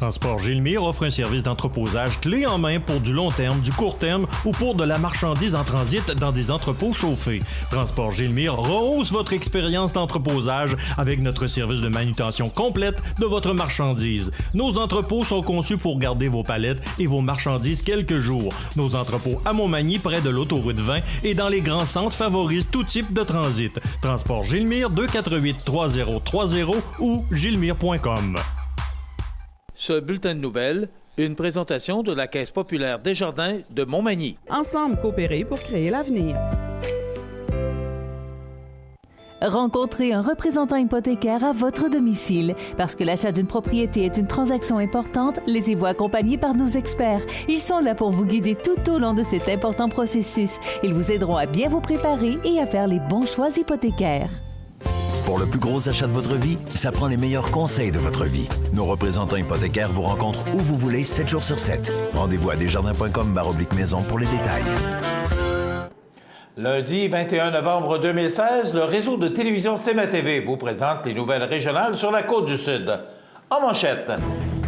Transport Gilmire offre un service d'entreposage clé en main pour du long terme, du court terme ou pour de la marchandise en transit dans des entrepôts chauffés. Transport Gilmire rehausse votre expérience d'entreposage avec notre service de manutention complète de votre marchandise. Nos entrepôts sont conçus pour garder vos palettes et vos marchandises quelques jours. Nos entrepôts à Montmagny, près de l'autoroute 20 et dans les grands centres favorisent tout type de transit. Transport Gilmire, 248-3030 ou gilmire.com. Ce bulletin de nouvelles, une présentation de la Caisse populaire Desjardins de Montmagny. Ensemble coopérer pour créer l'avenir. Rencontrez un représentant hypothécaire à votre domicile. Parce que l'achat d'une propriété est une transaction importante, laissez-vous accompagner par nos experts. Ils sont là pour vous guider tout au long de cet important processus. Ils vous aideront à bien vous préparer et à faire les bons choix hypothécaires. Pour le plus gros achat de votre vie, ça prend les meilleurs conseils de votre vie. Nos représentants hypothécaires vous rencontrent où vous voulez, 7 jours sur 7. Rendez-vous à desjardins.com/maison pour les détails. Lundi 21 novembre 2016, le réseau de télévision CMA-TV vous présente les nouvelles régionales sur la Côte-du-Sud. En manchette,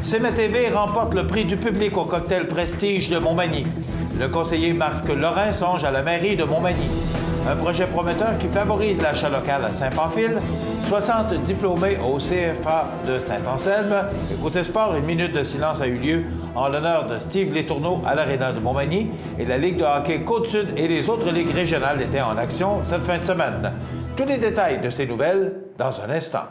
CMA-TV remporte le prix du public au cocktail Prestige de Montmagny. Le conseiller Marc Lorrain songe à la mairie de Montmagny. Un projet prometteur qui favorise l'achat local à Saint-Pamphile. 60 diplômés au CFA de Saint-Anselme. Et côté sport, une minute de silence a eu lieu en l'honneur de Steve Letourneau à l'Aréna de Montmagny. Et la Ligue de hockey Côte-Sud et les autres ligues régionales étaient en action cette fin de semaine. Tous les détails de ces nouvelles dans un instant.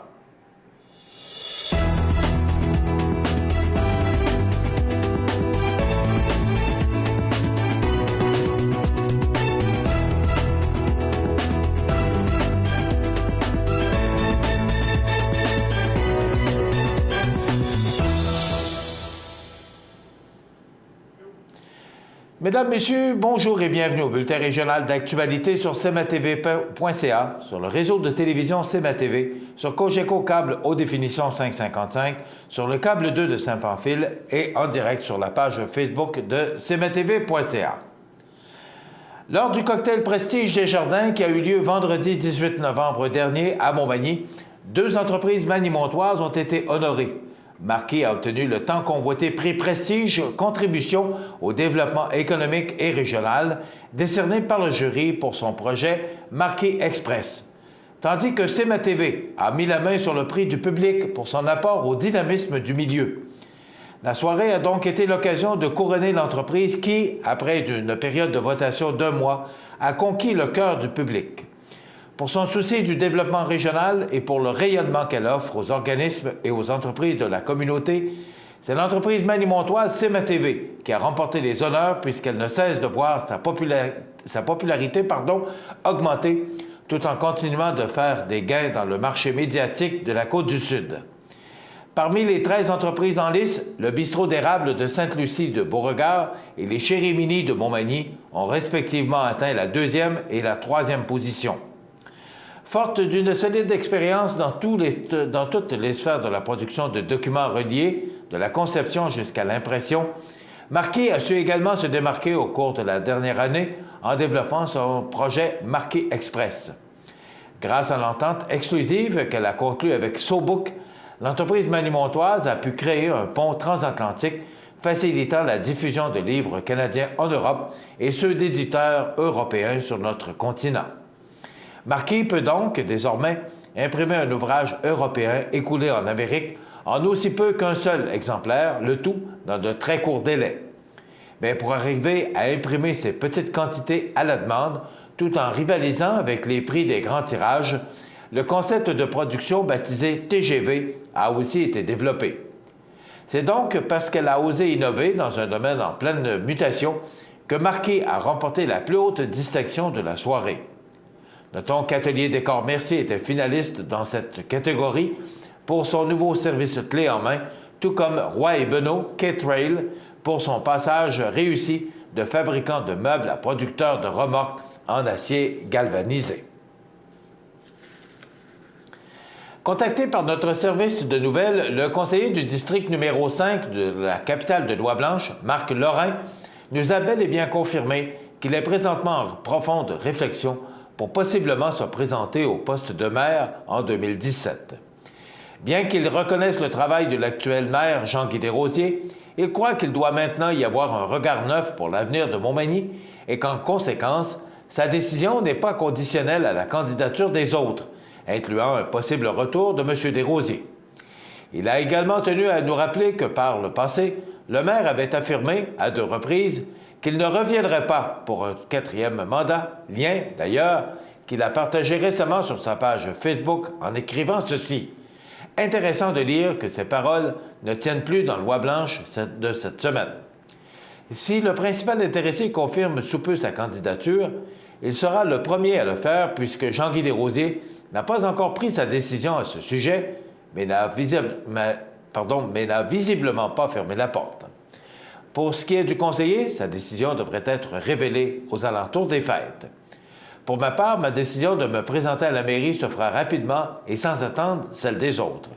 Mesdames, Messieurs, bonjour et bienvenue au bulletin régional d'actualité sur cmatv.ca, sur le réseau de télévision CMA-TV, sur Cogeco Câble Haute Définition 555, sur le câble 2 de Saint-Pamphile et en direct sur la page Facebook de cmatv.ca. Lors du cocktail Prestige Desjardins qui a eu lieu vendredi 18 novembre dernier à Montmagny, 2 entreprises magny-montoises ont été honorées. Marquis a obtenu le tant convoité prix Prestige Contribution au développement économique et régional, décerné par le jury pour son projet Marquis Express. Tandis que CMA-TV a mis la main sur le prix du public pour son apport au dynamisme du milieu. La soirée a donc été l'occasion de couronner l'entreprise qui, après une période de votation d'1 mois, a conquis le cœur du public. Pour son souci du développement régional et pour le rayonnement qu'elle offre aux organismes et aux entreprises de la communauté, c'est l'entreprise magny-montoise CMA-TV qui a remporté les honneurs puisqu'elle ne cesse de voir sa popularité augmenter tout en continuant de faire des gains dans le marché médiatique de la Côte-du-Sud. Parmi les 13 entreprises en lice, le bistrot d'érable de Sainte-Lucie de Beauregard et les Chérimini de Montmagny ont respectivement atteint la 2e et la 3e position. Forte d'une solide expérience dans toutes les sphères de la production de documents reliés, de la conception jusqu'à l'impression, Marquis a su également se démarquer au cours de la dernière année en développant son projet Marquis Express. Grâce à l'entente exclusive qu'elle a conclue avec SoBook, l'entreprise magny-montoise a pu créer un pont transatlantique facilitant la diffusion de livres canadiens en Europe et ceux d'éditeurs européens sur notre continent. Marquis peut donc, désormais, imprimer un ouvrage européen écoulé en Amérique en aussi peu qu'un seul exemplaire, le tout dans de très courts délais. Mais pour arriver à imprimer ces petites quantités à la demande, tout en rivalisant avec les prix des grands tirages, le concept de production baptisé TGV a aussi été développé. C'est donc parce qu'elle a osé innover dans un domaine en pleine mutation que Marquis a remporté la plus haute distinction de la soirée. Notons qu'Atelier Décor Mercier était finaliste dans cette catégorie pour son nouveau service clé en main, tout comme Roy et Benoît K-Trail pour son passage réussi de fabricant de meubles à producteur de remorques en acier galvanisé. Contacté par notre service de nouvelles, le conseiller du district numéro 5 de la capitale de Doigt-Blanche, Marc Lorrain, nous a bel et bien confirmé qu'il est présentement en profonde réflexion pour possiblement se présenter au poste de maire en 2017. Bien qu'il reconnaisse le travail de l'actuel maire Jean-Guy Desrosiers, il croit qu'il doit maintenant y avoir un regard neuf pour l'avenir de Montmagny et qu'en conséquence, sa décision n'est pas conditionnelle à la candidature des autres, incluant un possible retour de M. Desrosiers. Il a également tenu à nous rappeler que par le passé, le maire avait affirmé à 2 reprises qu'il ne reviendrait pas pour un 4e mandat, lien d'ailleurs qu'il a partagé récemment sur sa page Facebook en écrivant ceci. Intéressant de lire que ces paroles ne tiennent plus dans Loi blanche de cette semaine. Si le principal intéressé confirme sous peu sa candidature, il sera le premier à le faire puisque Jean-Guy Desrosiers n'a pas encore pris sa décision à ce sujet, mais n'a visiblement pas fermé la porte. Pour ce qui est du conseiller, sa décision devrait être révélée aux alentours des fêtes. Pour ma part, ma décision de me présenter à la mairie se fera rapidement et sans attendre celle des autres.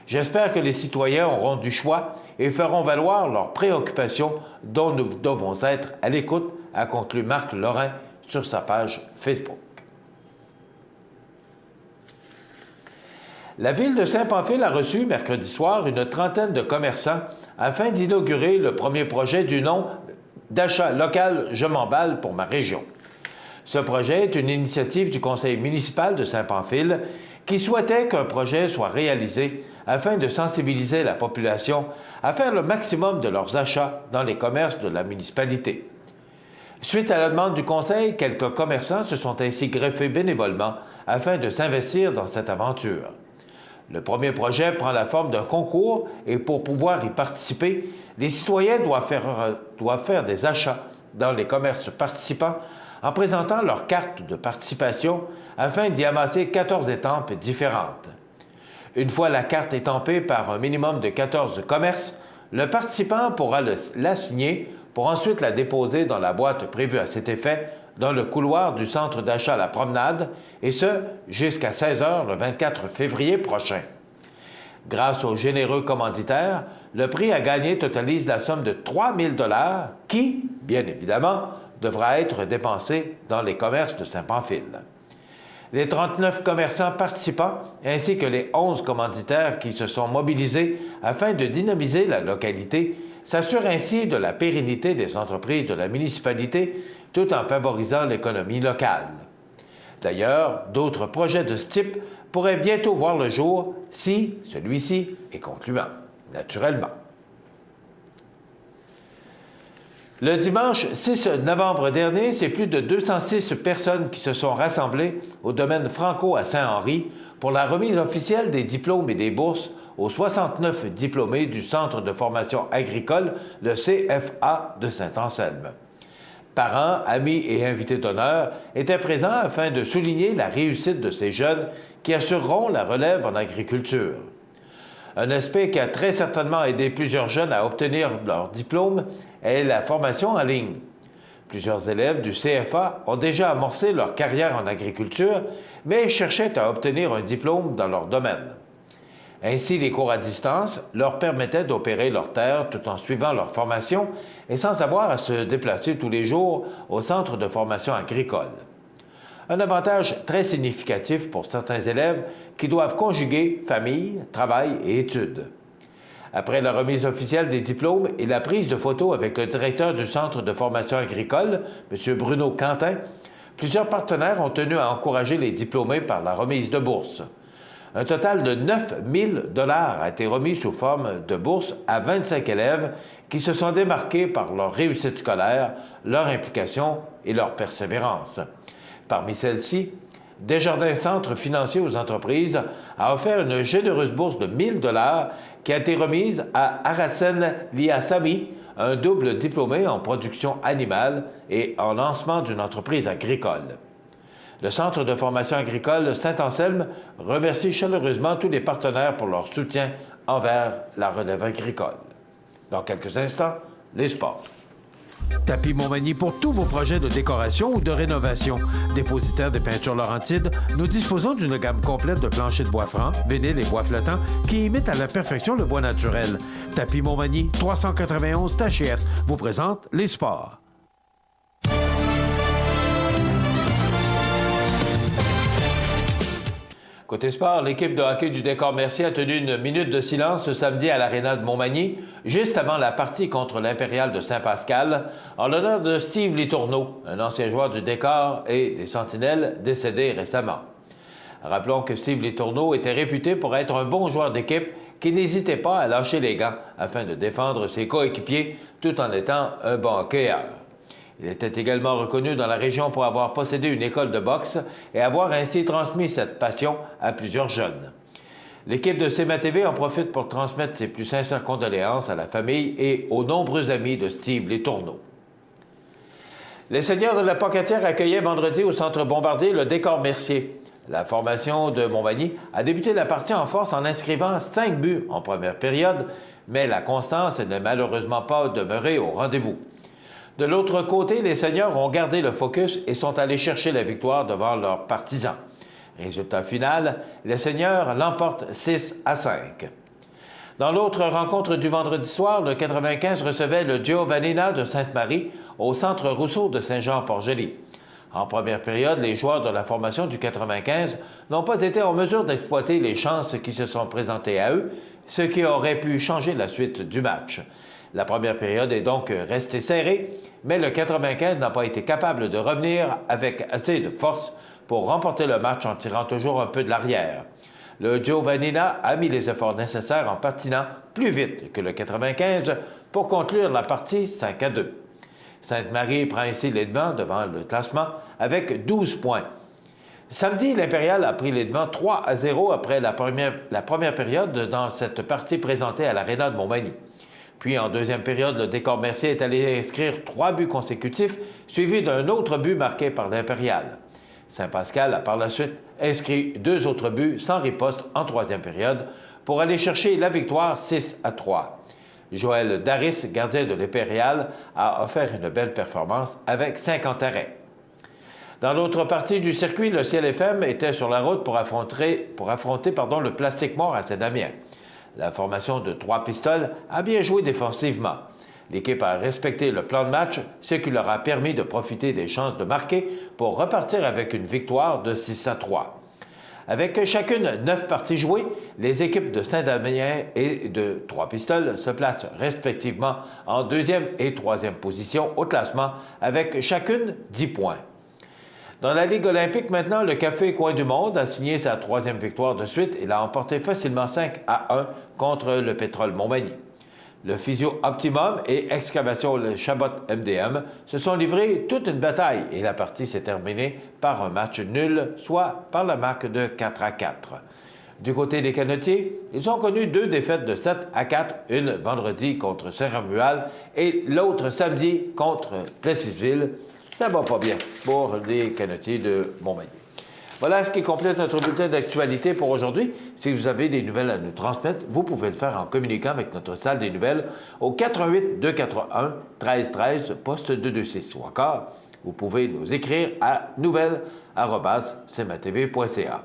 J'espère que les citoyens auront du choix et feront valoir leurs préoccupations dont nous devons être à l'écoute, a conclu Marc Lorrain sur sa page Facebook. La ville de Saint-Pamphile a reçu mercredi soir une trentaine de commerçants afin d'inaugurer le premier projet du nom d'achat local Je m'emballe pour ma région. Ce projet est une initiative du conseil municipal de Saint-Pamphile qui souhaitait qu'un projet soit réalisé afin de sensibiliser la population à faire le maximum de leurs achats dans les commerces de la municipalité. Suite à la demande du conseil, quelques commerçants se sont ainsi greffés bénévolement afin de s'investir dans cette aventure. Le premier projet prend la forme d'un concours et pour pouvoir y participer, les citoyens doivent faire des achats dans les commerces participants en présentant leur carte de participation afin d'y amasser 14 étampes différentes. Une fois la carte étampée par un minimum de 14 commerces, le participant pourra la signer pour ensuite la déposer dans la boîte prévue à cet effet dans le couloir du centre d'achat La Promenade, et ce, jusqu'à 16h le 24 février prochain. Grâce aux généreux commanditaires, le prix à gagner totalise la somme de 3 000 $ qui, bien évidemment, devra être dépensé dans les commerces de Saint-Pamphile. Les 39 commerçants participants, ainsi que les 11 commanditaires qui se sont mobilisés afin de dynamiser la localité, s'assurent ainsi de la pérennité des entreprises de la municipalité tout en favorisant l'économie locale. D'ailleurs, d'autres projets de ce type pourraient bientôt voir le jour si celui-ci est concluant, naturellement. Le dimanche 6 novembre dernier, c'est plus de 206 personnes qui se sont rassemblées au domaine Franco à Saint-Henri pour la remise officielle des diplômes et des bourses aux 69 diplômés du Centre de formation agricole, le CFA de Saint-Anselme. Parents, amis et invités d'honneur étaient présents afin de souligner la réussite de ces jeunes qui assureront la relève en agriculture. Un aspect qui a très certainement aidé plusieurs jeunes à obtenir leur diplôme est la formation en ligne. Plusieurs élèves du CFA ont déjà amorcé leur carrière en agriculture, mais cherchaient à obtenir un diplôme dans leur domaine. Ainsi, les cours à distance leur permettaient d'opérer leurs terres tout en suivant leur formation et sans avoir à se déplacer tous les jours au centre de formation agricole. Un avantage très significatif pour certains élèves qui doivent conjuguer famille, travail et études. Après la remise officielle des diplômes et la prise de photos avec le directeur du Centre de formation agricole, M. Bruno Quentin, plusieurs partenaires ont tenu à encourager les diplômés par la remise de bourses. Un total de 9 000 $ a été remis sous forme de bourse à 25 élèves qui se sont démarqués par leur réussite scolaire, leur implication et leur persévérance. Parmi celles-ci, Desjardins Centre financier aux entreprises a offert une généreuse bourse de 1 000 $ qui a été remise à Arasen Liasami, un double diplômé en production animale et en lancement d'une entreprise agricole. Le Centre de formation agricole Saint-Anselme remercie chaleureusement tous les partenaires pour leur soutien envers la relève agricole. Dans quelques instants, les sports. Tapis Montmagny pour tous vos projets de décoration ou de rénovation. Dépositaire de peinture Laurentide, nous disposons d'une gamme complète de planchers de bois franc, vinyle et bois flottant qui imitent à la perfection le bois naturel. Tapis Montmagny, 391 Tachias, vous présente les sports. Côté sport, l'équipe de hockey du Décor Mercier a tenu une minute de silence ce samedi à l'Aréna de Montmagny, juste avant la partie contre l'Impérial de Saint-Pascal, en l'honneur de Steve Litourneau, un ancien joueur du Décor et des Sentinelles décédé récemment. Rappelons que Steve Litourneau était réputé pour être un bon joueur d'équipe qui n'hésitait pas à lâcher les gants afin de défendre ses coéquipiers tout en étant un bon hockeyeur. Il était également reconnu dans la région pour avoir possédé une école de boxe et avoir ainsi transmis cette passion à plusieurs jeunes. L'équipe de CMA-TV en profite pour transmettre ses plus sincères condoléances à la famille et aux nombreux amis de Steve Litourneau. Les Seigneurs de la Pocatière accueillaient vendredi au Centre Bombardier le Décor Mercier. La formation de Montmagny a débuté la partie en force en inscrivant 5 buts en première période, mais la constance n'est malheureusement pas demeurée au rendez-vous. De l'autre côté, les Seigneurs ont gardé le focus et sont allés chercher la victoire devant leurs partisans. Résultat final, les Seigneurs l'emportent 6-5. Dans l'autre rencontre du vendredi soir, le 95 recevait le Giovannina de Sainte-Marie au Centre Rousseau de Saint-Jean-Port-Joli. En première période, les joueurs de la formation du 95 n'ont pas été en mesure d'exploiter les chances qui se sont présentées à eux, ce qui aurait pu changer la suite du match. La première période est donc restée serrée, mais le 95 n'a pas été capable de revenir avec assez de force pour remporter le match en tirant toujours un peu de l'arrière. Le Giovannina a mis les efforts nécessaires en patinant plus vite que le 95 pour conclure la partie 5-2. Sainte-Marie prend ici les devants devant le classement avec 12 points. Samedi, l'Impérial a pris les devants 3-0 après la première période dans cette partie présentée à l'Aréna de Montmagny. Puis, en deuxième période, le Décor Mercier est allé inscrire 3 buts consécutifs, suivis d'un autre but marqué par l'Impérial. Saint-Pascal a par la suite inscrit 2 autres buts sans riposte en troisième période pour aller chercher la victoire 6-3. Joël Daris, gardien de l'Impérial, a offert une belle performance avec 50 arrêts. Dans l'autre partie du circuit, le Ciel FM était sur la route pour affronter le Plastique Mort à Saint-Damien. La formation de 3 pistoles a bien joué défensivement. L'équipe a respecté le plan de match, ce qui leur a permis de profiter des chances de marquer pour repartir avec une victoire de 6-3. Avec chacune 9 parties jouées, les équipes de Saint-Damien et de 3 pistoles se placent respectivement en 2e et 3e position au classement avec chacune 10 points. Dans la Ligue olympique, maintenant, le Café Coin du Monde a signé sa 3e victoire de suite et l'a emporté facilement 5-1 contre le Pétrole Montmagny. Le Physio Optimum et Excavation Le Chabot MDM se sont livrés toute une bataille et la partie s'est terminée par un match nul, soit par la marque de 4-4. Du côté des canotiers, ils ont connu 2 défaites de 7-4, une vendredi contre Saint-Romuald et l'autre samedi contre Plessisville. Ça va pas bien pour les canotiers de Montmagny. Voilà ce qui complète notre bulletin d'actualité pour aujourd'hui. Si vous avez des nouvelles à nous transmettre, vous pouvez le faire en communiquant avec notre salle des nouvelles au 418-241-1313, poste 226. Ou encore, vous pouvez nous écrire à nouvelles@cmatv.ca.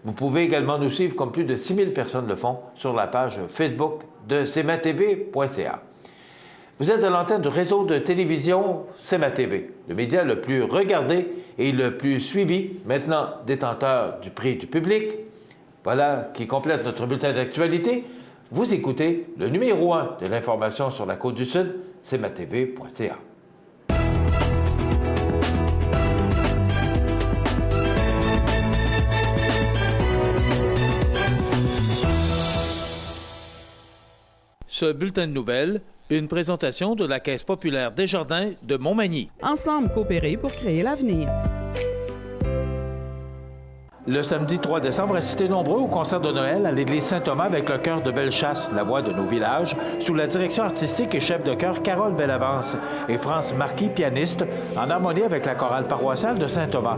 Vous pouvez également nous suivre comme plus de 6000 personnes le font sur la page Facebook de cmatv.ca. Vous êtes à l'antenne du réseau de télévision CMA-TV, le média le plus regardé et le plus suivi, maintenant détenteur du prix du public. Voilà qui complète notre bulletin d'actualité. Vous écoutez le numéro 1 de l'information sur la Côte-du-Sud, cmatv.ca. Ce bulletin de nouvelles, une présentation de la Caisse populaire Desjardins de Montmagny. Ensemble coopérer pour créer l'avenir. Le samedi 3 décembre, assistez nombreux au concert de Noël à l'église Saint-Thomas avec le chœur de Bellechasse, la voix de nos villages, sous la direction artistique et chef de chœur Carole Bellavance et France Marquis, pianiste, en harmonie avec la chorale paroissiale de Saint-Thomas.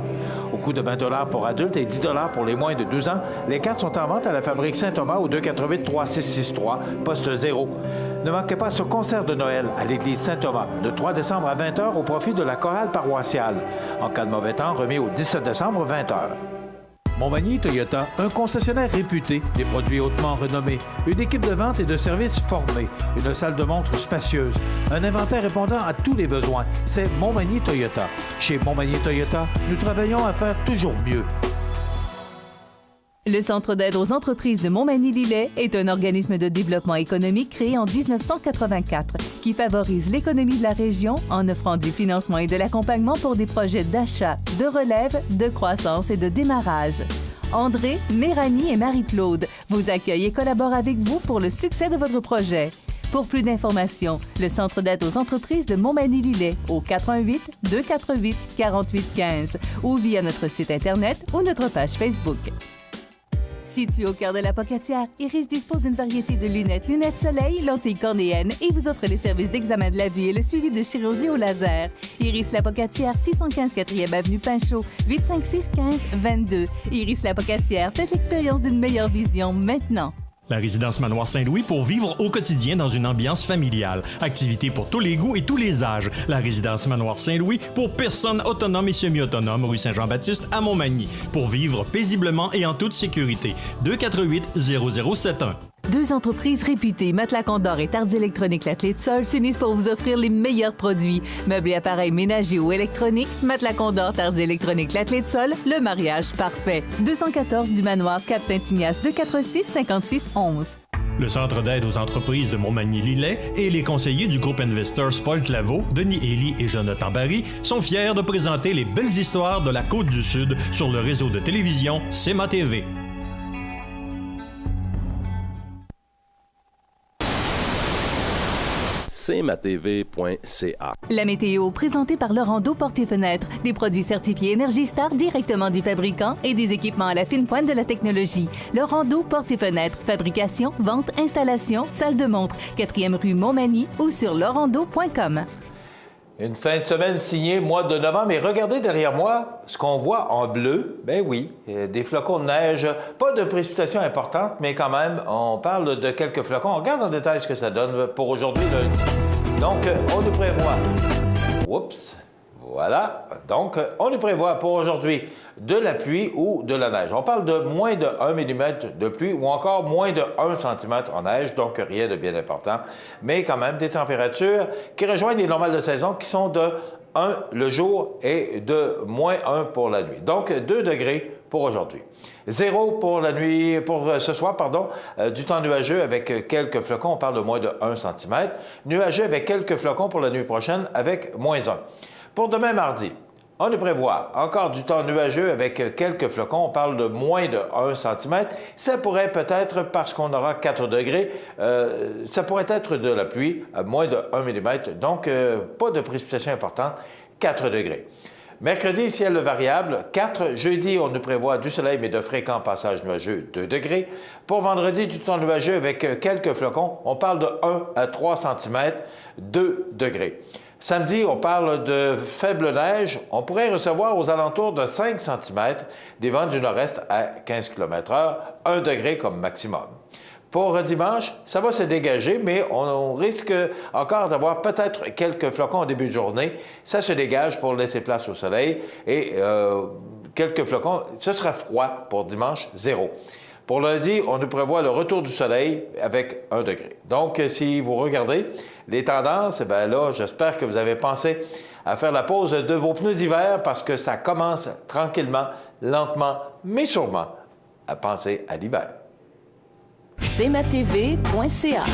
Au coût de 20 $ pour adultes et 10 $ pour les moins de 12 ans, les cartes sont en vente à la fabrique Saint-Thomas au 248-3663, poste 0. Ne manquez pas ce concert de Noël à l'église Saint-Thomas, le 3 décembre à 20 h au profit de la chorale paroissiale. En cas de mauvais temps, remis au 17 décembre, 20 h. Montmagny Toyota, un concessionnaire réputé, des produits hautement renommés, une équipe de vente et de services formée, une salle de montre spacieuse, un inventaire répondant à tous les besoins. C'est Montmagny Toyota. Chez Montmagny Toyota, nous travaillons à faire toujours mieux. Le Centre d'aide aux entreprises de Montmagny-Lillet est un organisme de développement économique créé en 1984 qui favorise l'économie de la région en offrant du financement et de l'accompagnement pour des projets d'achat, de relève, de croissance et de démarrage. André, Méranie et Marie-Claude vous accueillent et collaborent avec vous pour le succès de votre projet. Pour plus d'informations, le Centre d'aide aux entreprises de Montmagny-Lillet au 418-248-4815 ou via notre site Internet ou notre page Facebook. Situé au cœur de la Pocatière, Iris dispose d'une variété de lunettes soleil, lentilles cornéennes et vous offre les services d'examen de la vue et le suivi de chirurgie au laser. Iris la Pocatière, 615 4e Avenue Pinchot, 856-15-22. Iris la Pocatière, faites l'expérience d'une meilleure vision maintenant. La résidence Manoir Saint-Louis pour vivre au quotidien dans une ambiance familiale. Activités pour tous les goûts et tous les âges. La résidence Manoir Saint-Louis pour personnes autonomes et semi-autonomes, rue Saint-Jean-Baptiste à Montmagny. Pour vivre paisiblement et en toute sécurité. 248-0071. Deux entreprises réputées, Matelas Condor et Tardy Électronique La Clé de Sol, s'unissent pour vous offrir les meilleurs produits. Meubles et appareils ménagers ou électroniques, Matelas Condor, Tardy Électronique La Clé de Sol, le mariage parfait. 214 du Manoir, Cap-Saint-Ignace, 246-5611. Le Centre d'aide aux entreprises de Montmagny-Lillet et les conseillers du groupe Investors Paul Claveau, Denis Élie et Jonathan Barry sont fiers de présenter les belles histoires de la Côte-du-Sud sur le réseau de télévision CMA TV. cmatv.ca. La météo, présentée par Laurando Portes et Fenêtres. Des produits certifiés Énergie Star directement du fabricant et des équipements à la fine pointe de la technologie. Laurando Portes et Fenêtres. Fabrication, vente, installation, salle de montre. 4e rue Montmagny ou sur laurando.com. Une fin de semaine signée mois de novembre. Et regardez derrière moi ce qu'on voit en bleu. Ben oui, des flocons de neige. Pas de précipitations importantes, mais quand même, on parle de quelques flocons. On regarde en détail ce que ça donne pour aujourd'hui, lundi. Donc, on nous prévoit... Oups! Voilà. Donc, on nous prévoit pour aujourd'hui de la pluie ou de la neige. On parle de moins de 1 mm de pluie ou encore moins de 1 cm en neige, donc rien de bien important. Mais quand même, des températures qui rejoignent les normales de saison qui sont de 1 le jour et de moins 1 pour la nuit. Donc, 2 degrés pour aujourd'hui. 0 pour la nuit, pour ce soir, pardon, du temps nuageux avec quelques flocons. On parle de moins de 1 cm. Nuageux avec quelques flocons pour la nuit prochaine avec moins 1. Pour demain mardi, on nous prévoit encore du temps nuageux avec quelques flocons. On parle de moins de 1 cm. Ça pourrait peut-être, parce qu'on aura 4 degrés, ça pourrait être de la pluie à moins de 1 mm. Donc, pas de précipitations importantes, 4 degrés. Mercredi, ciel variable, 4. Jeudi, on nous prévoit du soleil, mais de fréquents passages nuageux, 2 degrés. Pour vendredi, du temps nuageux avec quelques flocons. On parle de 1 à 3 cm, 2 degrés. Samedi, on parle de faible neige. On pourrait recevoir aux alentours de 5 cm, des vents du nord-est à 15 km/h, 1 degré comme maximum. Pour dimanche, ça va se dégager, mais on risque encore d'avoir peut-être quelques flocons au début de journée. Ça se dégage pour laisser place au soleil et quelques flocons. Ce sera froid pour dimanche, 0. Pour lundi, on nous prévoit le retour du soleil avec 1 degré. Donc, si vous regardez les tendances, eh bien là, j'espère que vous avez pensé à faire la pause de vos pneus d'hiver parce que ça commence tranquillement, lentement, mais sûrement à penser à l'hiver. cmatv.ca.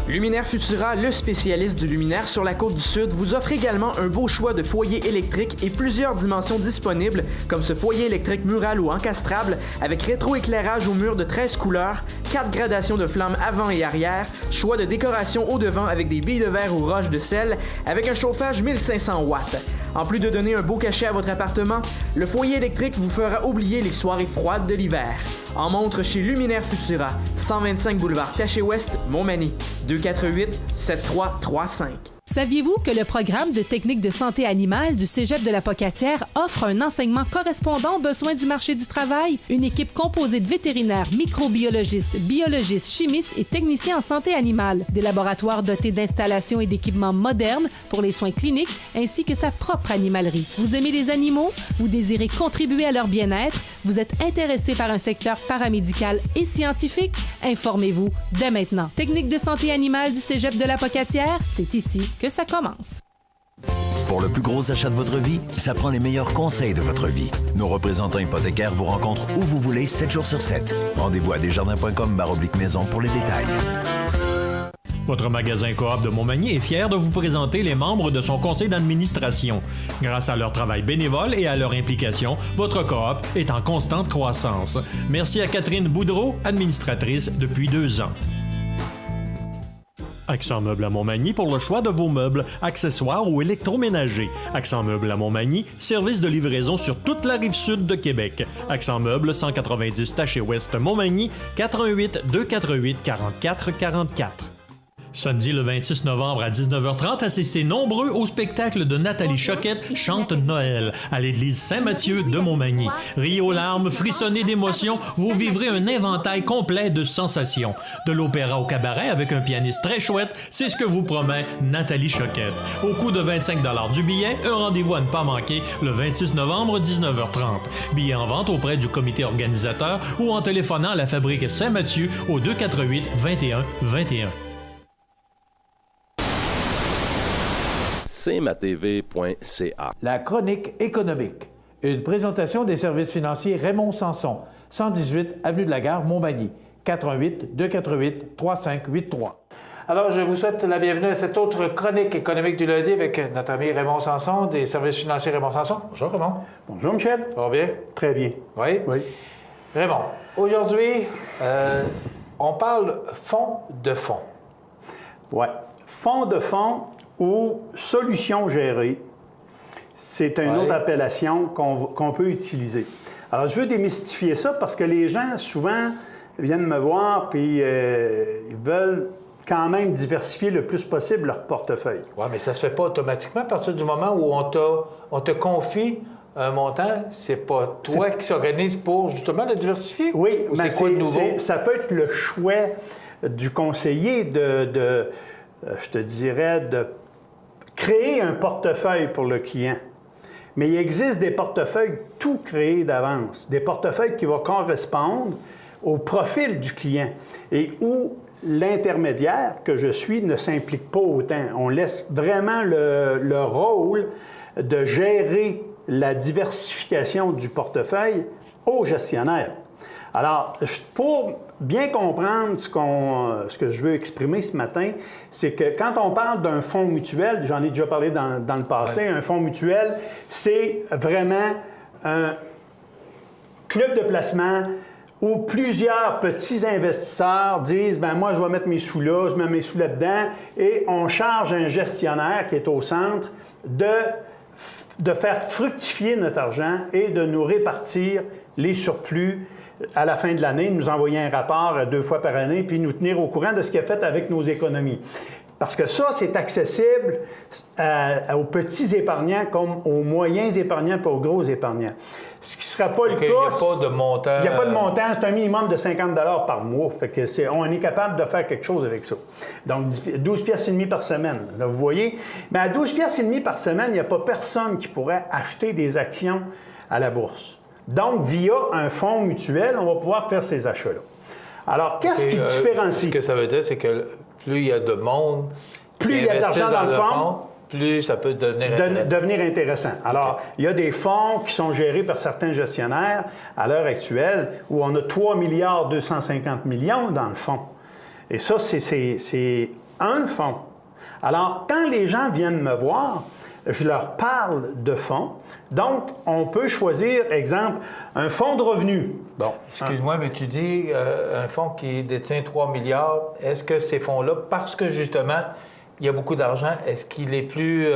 Luminaire Futura, le spécialiste du luminaire sur la Côte-du-Sud, vous offre également un beau choix de foyers électriques et plusieurs dimensions disponibles, comme ce foyer électrique mural ou encastrable, avec rétroéclairage au mur de 13 couleurs, 4 gradations de flammes avant et arrière, choix de décoration au devant avec des billes de verre ou roches de sel, avec un chauffage 1500 watts. En plus de donner un beau cachet à votre appartement, le foyer électrique vous fera oublier les soirées froides de l'hiver. En montre chez Luminaire Futura, 125 boulevard Taché-Ouest, Montmagny, 248-7335. Saviez-vous que le programme de technique de santé animale du Cégep de la Pocatière offre un enseignement correspondant aux besoins du marché du travail? Une équipe composée de vétérinaires, microbiologistes, biologistes, chimistes et techniciens en santé animale. Des laboratoires dotés d'installations et d'équipements modernes pour les soins cliniques ainsi que sa propre animalerie. Vous aimez les animaux? Vous désirez contribuer à leur bien-être? Vous êtes intéressé par un secteur paramédical et scientifique? Informez-vous dès maintenant. Technique de santé animale du Cégep de la Pocatière, c'est ici que ça commence. Pour le plus gros achat de votre vie, ça prend les meilleurs conseils de votre vie. Nos représentants hypothécaires vous rencontrent où vous voulez, 7 jours sur 7. Rendez-vous à desjardins.com/maison pour les détails. Votre magasin Coop de Montmagny est fier de vous présenter les membres de son conseil d'administration. Grâce à leur travail bénévole et à leur implication, votre Coop est en constante croissance. Merci à Catherine Boudreau, administratrice depuis 2 ans. Accent Meubles à Montmagny pour le choix de vos meubles, accessoires ou électroménagers. Accent Meubles à Montmagny, service de livraison sur toute la rive sud de Québec. Accent Meubles, 190 Taché-Ouest Montmagny, 88 248 44 44. Samedi le 26 novembre à 19h30, assistez nombreux au spectacle de Nathalie Choquette chante Noël à l'église Saint-Mathieu de Montmagny. Riez aux larmes, frissonnez d'émotion, vous vivrez un inventaire complet de sensations. De l'opéra au cabaret avec un pianiste très chouette, c'est ce que vous promet Nathalie Choquette. Au coût de 25 $ du billet, un rendez-vous à ne pas manquer le 26 novembre 19h30. Billets en vente auprès du comité organisateur ou en téléphonant à la fabrique Saint-Mathieu au 248 21 21. cmatv.ca. La chronique économique. Une présentation des services financiers Raymond Sanson, 118 Avenue de la Gare, Montmagny, 418 248 3583. Alors, je vous souhaite la bienvenue à cette autre chronique économique du lundi avec notre ami Raymond Sanson, des services financiers Raymond Sanson. Bonjour, Raymond. Bonjour, Michel. Ça va bien? Très bien. Oui? Oui. Raymond, aujourd'hui, on parle fonds de fonds. Oui. Fonds de fonds ou solutions gérées, c'est une autre appellation qu'on peut utiliser. Alors, je veux démystifier ça parce que les gens, souvent, viennent me voir puis ils veulent quand même diversifier le plus possible leur portefeuille. Oui, mais ça ne se fait pas automatiquement à partir du moment où on te confie un montant. C'est pas toi qui s'organise pour justement le diversifier? Oui, mais c'est quoi de nouveau? Ça peut être le choix du conseiller je te dirais, de créer un portefeuille pour le client. Mais il existe des portefeuilles tout créés d'avance, des portefeuilles qui vont correspondre au profil du client et où l'intermédiaire que je suis ne s'implique pas autant. On laisse vraiment le rôle de gérer la diversification du portefeuille au gestionnaire. Alors, pour bien comprendre ce que je veux exprimer ce matin, c'est que quand on parle d'un fonds mutuel, j'en ai déjà parlé dans le passé, un fonds mutuel, c'est vraiment un club de placement où plusieurs petits investisseurs disent « ben moi, je vais mettre mes sous là, je mets mes sous là-dedans » et on charge un gestionnaire qui est au centre de faire fructifier notre argent et de nous répartir les surplus à la fin de l'année, nous envoyer un rapport 2 fois par année, puis nous tenir au courant de ce qu'il a fait avec nos économies. Parce que ça, c'est accessible aux petits épargnants comme aux moyens épargnants et aux gros épargnants. Ce qui ne sera pas le cas... Il n'y a pas de montant... Il n'y a pas de montant, c'est un minimum de 50 $ par mois. Fait que on est capable de faire quelque chose avec ça. Donc, 12,5 $ par semaine, là, vous voyez. Mais à 12,5 $ par semaine, il n'y a pas personne qui pourrait acheter des actions à la bourse. Donc, via un fonds mutuel, on va pouvoir faire ces achats-là. Alors, qu'est-ce qui différencie? Ce que ça veut dire, c'est que plus il y a de monde, plus il y a d'argent dans le fonds, plus ça peut devenir intéressant. Alors, il y a des fonds qui sont gérés par certains gestionnaires à l'heure actuelle où on a 3 250 millions dans le fonds. Et ça, c'est un fonds. Alors, quand les gens viennent me voir, je leur parle de fonds. Donc, on peut choisir, exemple, un fonds de revenus. Bon, excuse-moi, mais tu dis un fonds qui détient 3 milliards. Est-ce que ces fonds-là, parce que justement, il y a beaucoup d'argent, est-ce qu'il est plus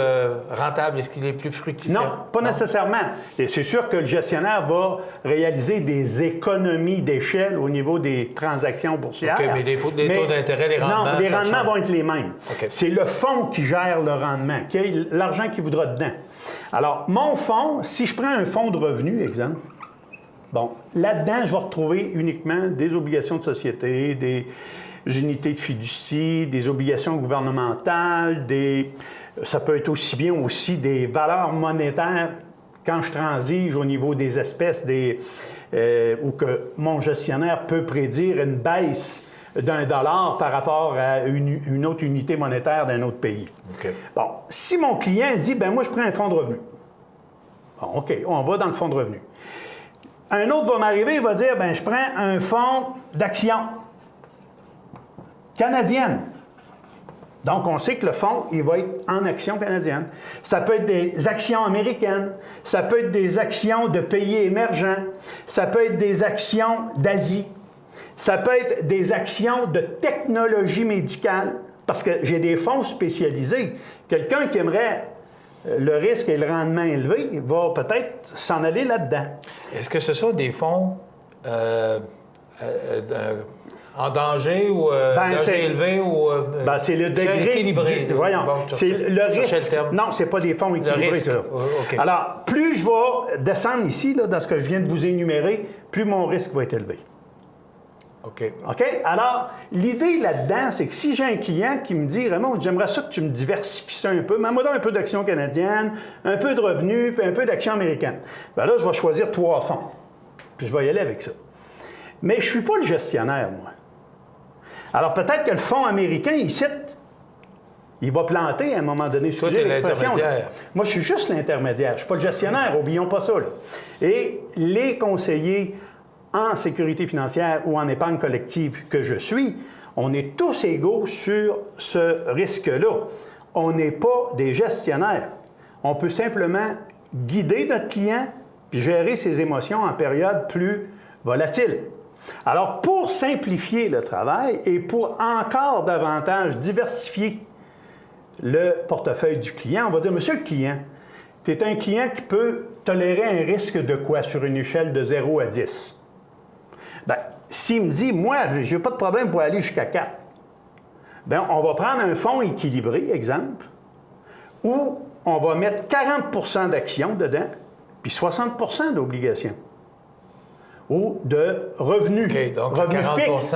rentable? Est-ce qu'il est plus fructifiant? Non, pas nécessairement. Et c'est sûr que le gestionnaire va réaliser des économies d'échelle au niveau des transactions boursières. OK, mais des taux d'intérêt, les rendements... Non, les rendements vont être les mêmes. Okay. C'est le fonds qui gère le rendement, qui a l'argent qu'il voudra dedans. Alors, mon fonds, si je prends un fonds de revenus, exemple, bon, là-dedans, je vais retrouver uniquement des obligations de société, des unités de fiducie, des obligations gouvernementales, ça peut être aussi bien aussi des valeurs monétaires quand je transige au niveau des espèces, ou que mon gestionnaire peut prédire une baisse d'un dollar par rapport à une autre unité monétaire d'un autre pays. Okay. Bon, si mon client dit, ben moi, je prends un fonds de revenu. Bon, OK, on va dans le fonds de revenu. Un autre va m'arriver, il va dire, ben je prends un fonds d'action canadienne. Donc, on sait que le fonds, il va être en actions canadiennes. Ça peut être des actions américaines, ça peut être des actions de pays émergents, ça peut être des actions d'Asie, ça peut être des actions de technologie médicale, parce que j'ai des fonds spécialisés. Quelqu'un qui aimerait le risque et le rendement élevé va peut-être s'en aller là-dedans. Est-ce que ce sont des fonds en danger ou danger élevé ou c'est le degré équilibré? Voyons, Bon, c'est le risque. Non, c'est pas des fonds équilibrés. Ça. Okay. Alors, plus je vais descendre ici, là, dans ce que je viens de vous énumérer, plus mon risque va être élevé. OK. OK? Alors, l'idée là-dedans, c'est que si j'ai un client qui me dit, Raymond, j'aimerais ça que tu me diversifies ça un peu, mets-moi donc un peu d'actions canadiennes, un peu de revenus, puis un peu d'actions américaines. Bien là, je vais choisir 3 fonds. Puis je vais y aller avec ça. Mais je ne suis pas le gestionnaire, moi. Alors, peut-être que le fonds américain, ici, il va planter à un moment donné. Toi, tu es l'intermédiaire. Moi, je suis juste l'intermédiaire. Je ne suis pas le gestionnaire, oublions pas ça. Là. Et les conseillers en sécurité financière ou en épargne collective que je suis, on est tous égaux sur ce risque-là. On n'est pas des gestionnaires. On peut simplement guider notre client puis gérer ses émotions en période plus volatile. Alors, pour simplifier le travail et pour encore davantage diversifier le portefeuille du client, on va dire, monsieur le client, tu es un client qui peut tolérer un risque de quoi sur une échelle de 0 à 10? Bien, s'il me dit, moi, je n'ai pas de problème pour aller jusqu'à 4, bien, on va prendre un fonds équilibré, exemple, où on va mettre 40 d'actions dedans, puis 60 d'obligations. Ou de revenus. OK, donc revenus 40 fixes.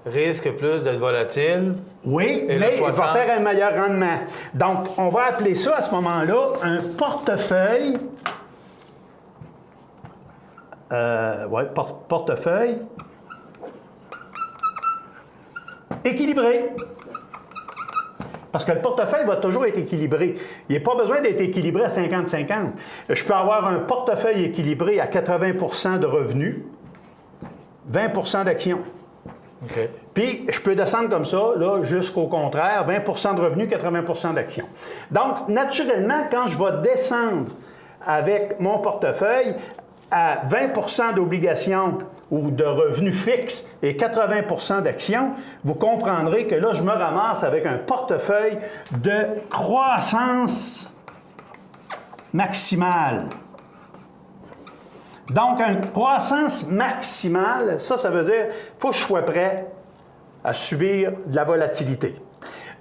risque plus d'être volatile. Oui, et mais 60... il va faire un meilleur rendement. Donc, on va appeler ça à ce moment-là un portefeuille. Portefeuille équilibré. Parce que le portefeuille va toujours être équilibré. Il n'y a pas besoin d'être équilibré à 50-50. Je peux avoir un portefeuille équilibré à 80 de revenus, 20 d'actions. Okay. Puis, je peux descendre comme ça, là, jusqu'au contraire, 20 de revenus, 80 d'actions. Donc, naturellement, quand je vais descendre avec mon portefeuille à 20 d'obligations ou de revenus fixes et 80 d'actions, vous comprendrez que là, je me ramasse avec un portefeuille de croissance maximale. Donc, une croissance maximale, ça veut dire qu'il faut que je sois prêt à subir de la volatilité.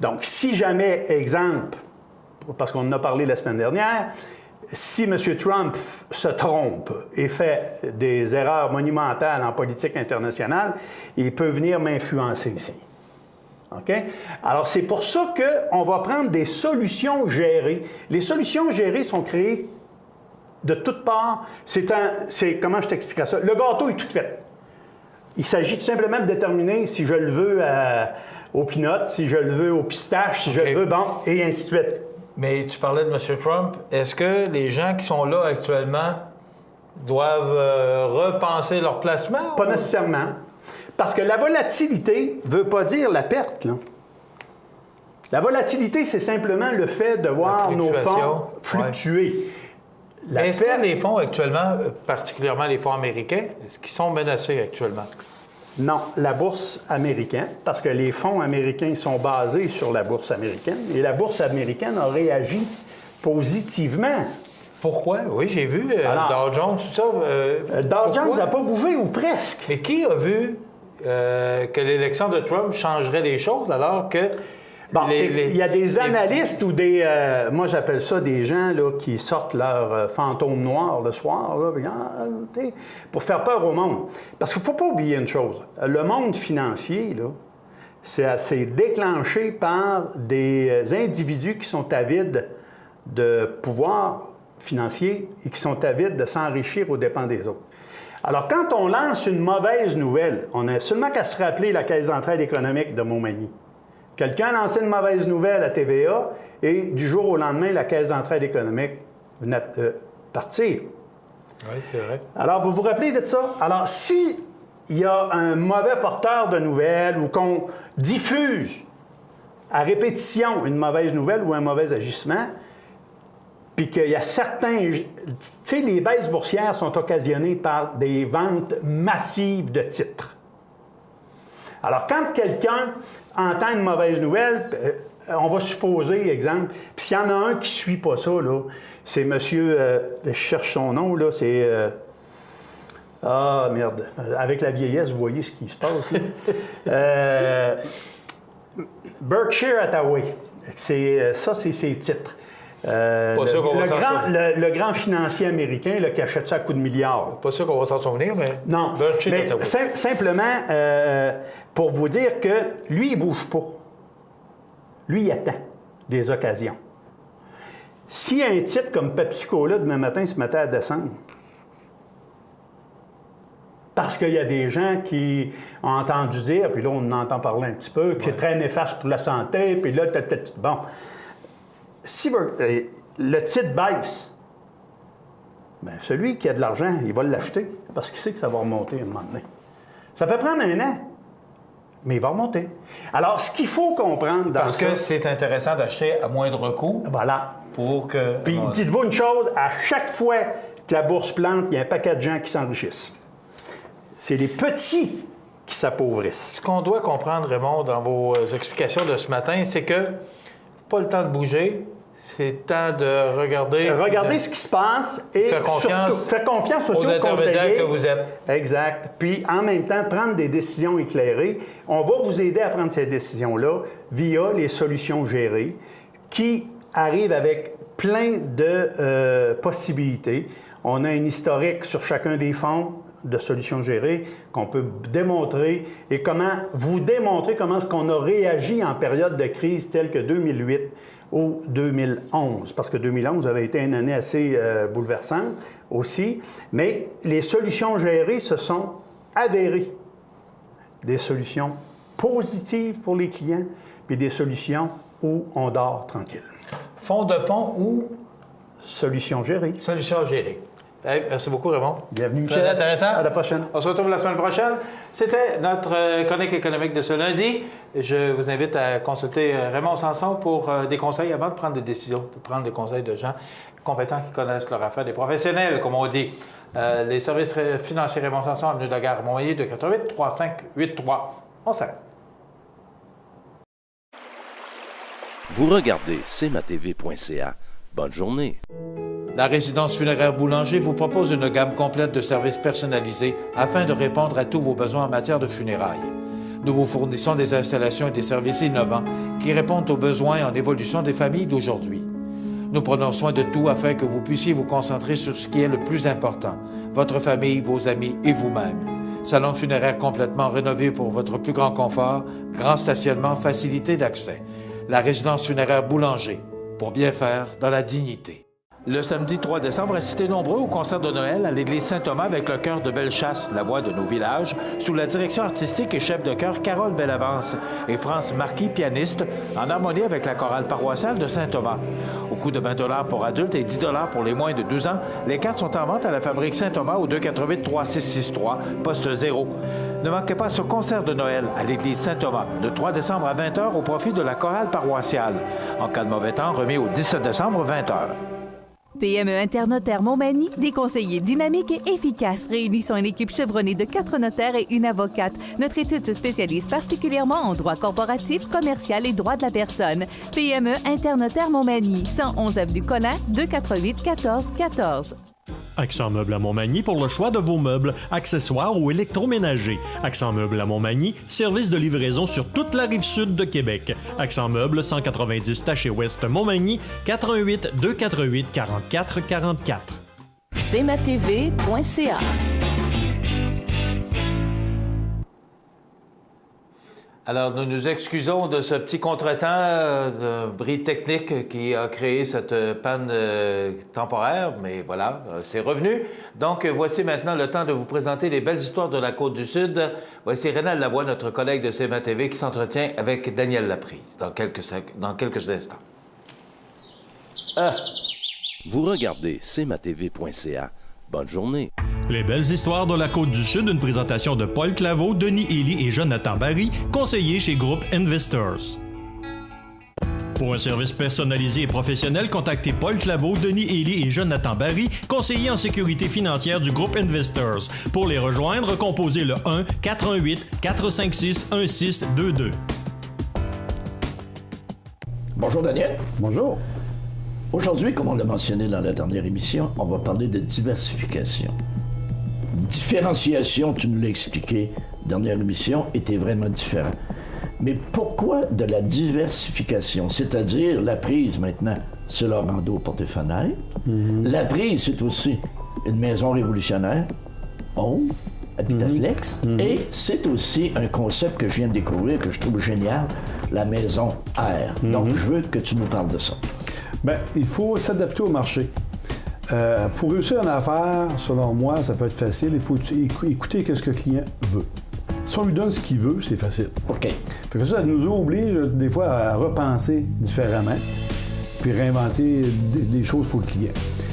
Donc, si jamais, exemple, parce qu'on en a parlé la semaine dernière, si M. Trump se trompe et fait des erreurs monumentales en politique internationale, il peut venir m'influencer ici. OK? Alors, c'est pour ça qu'on va prendre des solutions gérées. Les solutions gérées sont créées de toutes parts. Comment je t'expliquerai ça? Le gâteau est tout fait. Il s'agit tout simplement de déterminer si je le veux au peanut, si je le veux au pistache, si je le veux, bon, et ainsi de suite. Mais tu parlais de M. Trump. Est-ce que les gens qui sont là actuellement doivent repenser leur placement? Pas nécessairement. Parce que la volatilité ne veut pas dire la perte, là. La volatilité, c'est simplement le fait de voir nos fonds fluctuer. Ouais. Est-ce que les fonds actuellement, particulièrement les fonds américains, est-ce qu'ils sont menacés actuellement? Non, la bourse américaine, parce que les fonds américains sont basés sur la bourse américaine, et la bourse américaine a réagi positivement. Pourquoi? Oui, j'ai vu Dow Jones, tout ça. Dow Jones n'a pas bougé, ou presque. Mais qui a vu que l'élection de Trump changerait les choses alors que... Bon, il y a des analystes ou des... moi, j'appelle ça des gens là, qui sortent leur fantôme noir le soir là, pour faire peur au monde. Parce qu'il ne faut pas oublier une chose. Le monde financier, là, c'est déclenché par des individus qui sont avides de pouvoir financier et qui sont avides de s'enrichir aux dépens des autres. Alors, quand on lance une mauvaise nouvelle, on n'a seulement qu'à se rappeler la Caisse d'entraide économique de Montmagny. Quelqu'un a lancé une mauvaise nouvelle à TVA et du jour au lendemain, la Caisse d'entraide économique venait de partir. Oui, c'est vrai. Alors, vous vous rappelez de ça? Alors, si il y a un mauvais porteur de nouvelles ou qu'on diffuse à répétition une mauvaise nouvelle ou un mauvais agissement, puis qu'il y a certains... Tu sais, les baisses boursières sont occasionnées par des ventes massives de titres. Alors, quand quelqu'un entend une mauvaise nouvelle, on va supposer, exemple, puis s'il y en a un qui ne suit pas ça, là, c'est monsieur... je cherche son nom, là, c'est... ah, merde. Avec la vieillesse, vous voyez ce qui se passe, là. Berkshire Hathaway. Ça, c'est ses titres. Le grand financier américain là, qui achète ça à coups de milliards. Pas sûr qu'on va s'en souvenir, mais... Non, mais simplement pour vous dire que lui, il ne bouge pas. Lui, il attend des occasions. Si un titre comme Pepsi-Cola, demain matin, se mettait à descendre, parce qu'il y a des gens qui ont entendu dire, puis là, on en entend parler un petit peu, que c'est très néfaste pour la santé, puis là, bon... Si le titre baisse, bien, celui qui a de l'argent, il va l'acheter parce qu'il sait que ça va remonter à un moment donné. Ça peut prendre 1 an, mais il va remonter. Alors, ce qu'il faut comprendre dans Parce que c'est intéressant d'acheter à moindre coût. Voilà. Pour que... Puis, dites-vous une chose, à chaque fois que la bourse plante, il y a un paquet de gens qui s'enrichissent. C'est les petits qui s'appauvrissent. Ce qu'on doit comprendre, Raymond, dans vos explications de ce matin, c'est que pas le temps de bouger, c'est temps de regarder... Regardez ce qui se passe et faire confiance aux intermédiaires que vous êtes. Exact. Puis, en même temps, prendre des décisions éclairées. On va vous aider à prendre ces décisions-là via les solutions gérées qui arrivent avec plein de possibilités. On a un historique sur chacun des fonds de solutions gérées qu'on peut démontrer et vous démontrer comment est-ce qu'on a réagi en période de crise telle que 2008 ou 2011, parce que 2011 avait été une année assez bouleversante aussi, mais les solutions gérées se sont avérées des solutions positives pour les clients, puis des solutions où on dort tranquille. Fonds de fonds ou? Solutions gérées. Solutions gérées. Hey, merci beaucoup, Raymond. Bienvenue, Michel. Très intéressant. À la prochaine. On se retrouve la semaine prochaine. C'était notre chronique économique de ce lundi. Je vous invite à consulter Raymond Sanson pour des conseils avant de prendre des décisions, de prendre des conseils de gens compétents qui connaissent leur affaire, des professionnels, comme on dit. Les services financiers Raymond Sanson, avenue de la Gare Montmagny, 248-3583. On s'arrête. Vous regardez cmatv.ca. Bonne journée. La résidence funéraire Boulanger vous propose une gamme complète de services personnalisés afin de répondre à tous vos besoins en matière de funérailles. Nous vous fournissons des installations et des services innovants qui répondent aux besoins en évolution des familles d'aujourd'hui. Nous prenons soin de tout afin que vous puissiez vous concentrer sur ce qui est le plus important, votre famille, vos amis et vous-même. Salon funéraire complètement rénové pour votre plus grand confort, grand stationnement, facilité d'accès. La résidence funéraire Boulanger, pour bien faire dans la dignité. Le samedi 3 décembre, assistez nombreux au concert de Noël à l'église Saint-Thomas avec le chœur de Bellechasse, la voix de nos villages, sous la direction artistique et chef de chœur Carole Bellavance et France Marquis, pianiste, en harmonie avec la chorale paroissiale de Saint-Thomas. Au coût de 20 $ pour adultes et 10 $ pour les moins de 12 ans, les cartes sont en vente à la fabrique Saint-Thomas au 248-3663, poste 0. Ne manquez pas ce concert de Noël à l'église Saint-Thomas, le 3 décembre à 20h au profit de la chorale paroissiale. En cas de mauvais temps, remis au 17 décembre, 20h. PME Internotaire Montmagny, des conseillers dynamiques et efficaces réunissant une équipe chevronnée de 4 notaires et une avocate. Notre étude se spécialise particulièrement en droit corporatif, commercial et droit de la personne. PME Internotaire Montmagny, 111 avenue Collin, 248-1414. Accent Meubles à Montmagny pour le choix de vos meubles, accessoires ou électroménagers. Accent Meubles à Montmagny, service de livraison sur toute la rive sud de Québec. Accent Meubles, 190 Taché Ouest Montmagny, 418 248 44 44. cmatv.ca. Alors, nous nous excusons de ce petit contretemps, de bris technique qui a créé cette panne temporaire, mais voilà, c'est revenu. Donc, voici maintenant le temps de vous présenter les belles histoires de la Côte-du-Sud. Voici Rénal Lavoie, notre collègue de CMA TV, qui s'entretient avec Daniel Laprise dans quelques instants. Vous regardez cmatv.ca. Bonne journée. Les belles histoires de la Côte-du-Sud, une présentation de Paul Claveau, Denis Ely et Jonathan Barry, conseillers chez Groupe Investors. Pour un service personnalisé et professionnel, contactez Paul Claveau, Denis Ely et Jonathan Barry, conseillers en sécurité financière du Groupe Investors. Pour les rejoindre, composez le 1-418-456-1622. Bonjour Daniel. Bonjour. Aujourd'hui, comme on l'a mentionné dans la dernière émission, on va parler de diversification. Différenciation, tu nous l'as expliqué, dernière émission, était vraiment différent. Mais pourquoi de la diversification? C'est-à-dire la prise maintenant, c'est Lorando porte et fenêtre. La prise, c'est aussi une maison révolutionnaire, Home, Habitaflex. Et c'est aussi un concept que je viens de découvrir, que je trouve génial, la maison R. Donc, je veux que tu nous parles de ça. Bien, il faut s'adapter au marché. Pour réussir une affaire, selon moi, ça peut être facile. Il faut écouter ce que le client veut. Si on lui donne ce qu'il veut, c'est facile. OK. Fait que ça nous oblige, des fois, à repenser différemment, puis réinventer des choses pour le client.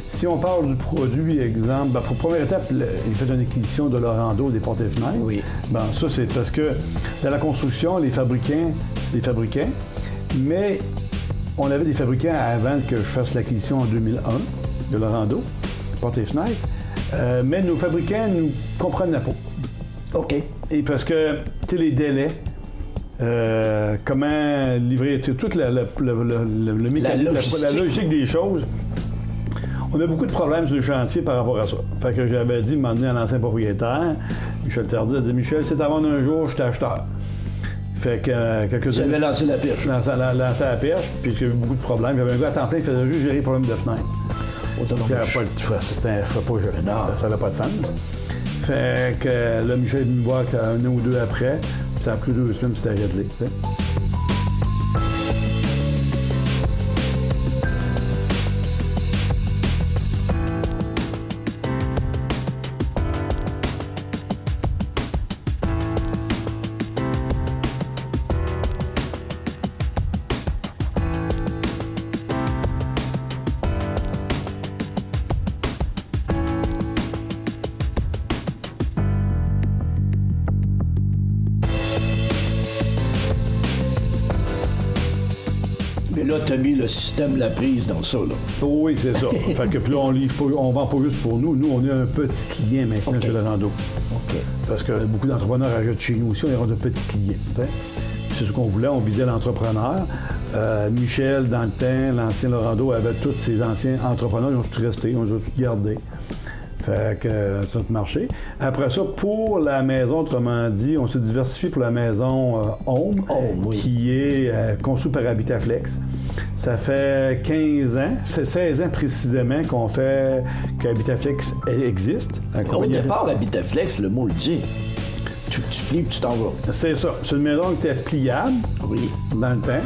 Si on parle du produit, exemple, pour première étape, il fait une acquisition de Lorando, des portes et fenêtres. Oui. Bon, ça, c'est parce que dans la construction, les fabricants, c'est des fabricants, mais on avait des fabricants avant que je fasse l'acquisition en 2001 de Lorando, portes et fenêtres, mais nos fabricants nous comprenaient pas. OK. Et parce que, tu sais, les délais, comment livrer, tu sais, toute le mécanisme, la logique des choses, on a beaucoup de problèmes sur le chantier par rapport à ça. Fait que j'avais dit, m'emmener à l'ancien propriétaire, Michel Tardy a dit, Michel, c'est avant un jour, je suis acheteur. Fait que quelques années. J'avais lancé la perche. Lancé la perche, puis il y avait beaucoup de problèmes. Il y avait un gars à temps plein qui faisait juste gérer les problèmes de fenêtres. Ça n'avait pas de sens. Fait que là, Michel est venu me voir un an ou deux après, puis ça a pris 2 semaines, puis c'était réglé, tu sais. Mais là, tu as mis le système La Prise dans ça, là. Oui, c'est ça. Fait que puis là, on vend pas juste pour nous. Nous, on est un petit client maintenant chez Lorando. OK. Parce que beaucoup d'entrepreneurs achètent chez nous aussi, on est rendu un petit client. C'est ce qu'on voulait, on visait l'entrepreneur. Michel, dans le temps, l'ancien Lorando, avait tous ses anciens entrepreneurs, ils ont tout resté, ils ont tout gardé. Fait que ça a marché. Après ça, pour la maison, autrement dit, on s'est diversifié pour la maison Home, oui. qui est construite par Habitaflex. Ça fait 15 ans, c'est 16 ans précisément qu'on fait qu'Habitaflex existe. Au départ, Habitaflex, le mot le dit. Tu plies et tu t'en vas. C'est ça. C'est une maison qui était pliable dans le temps.